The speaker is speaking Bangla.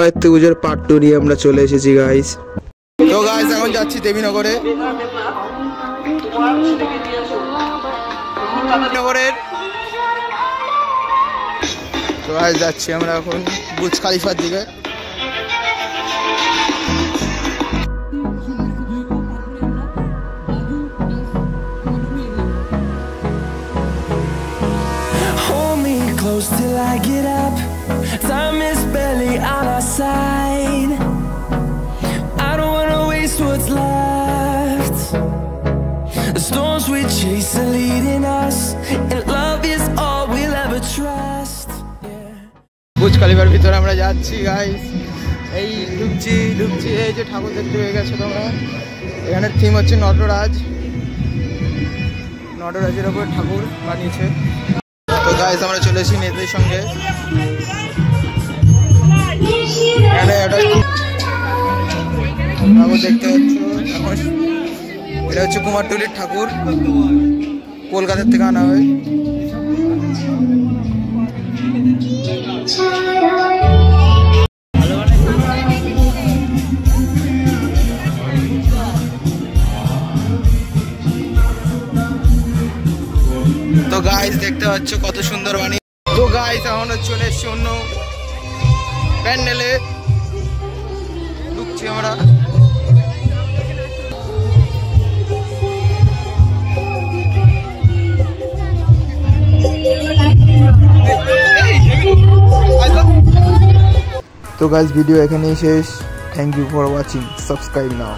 গায়ত্রী পুজোর পার্ট 2 নিয়ে আমরা চলে এসেছি গাইস। তো গাইস এখন যাচ্ছি দেবীনগরে। তো গাইস যাচ্ছি আমরা এখন বুর্জ খলিফার দিকে। Close till I get up, time is barely on our side. I don't wanna waste what's left. The storms we chase are leading us, and love is all we'll ever trust. Burj খলিফার ভিতরে আমরা যাচ্ছি গাইস। এই ঢুকছি এই যে ঠাকুর দেখতে পেয়ে গেছো তোমরা। এখানের থিম হচ্ছে নটরাজের ওপর ঠাকুর বানিয়েছে। তো গাইস আমরা চলে এসেছি নেতাদের সঙ্গে। ঠাকুর দেখতে পাচ্ছ, এটা হচ্ছে কুমারটুলির ঠাকুর, কলকাতার থেকে আনা হয়। তো গাইস দেখতে পাচ্ছ কত সুন্দর বানিয়ে। তো গাইস এখন চলে এসছি অন্য প্যান্ডেলে, ঢুকছি আমরা। তো গাইস ভিডিও এখানেই শেষ। Thank you for watching, subscribe now.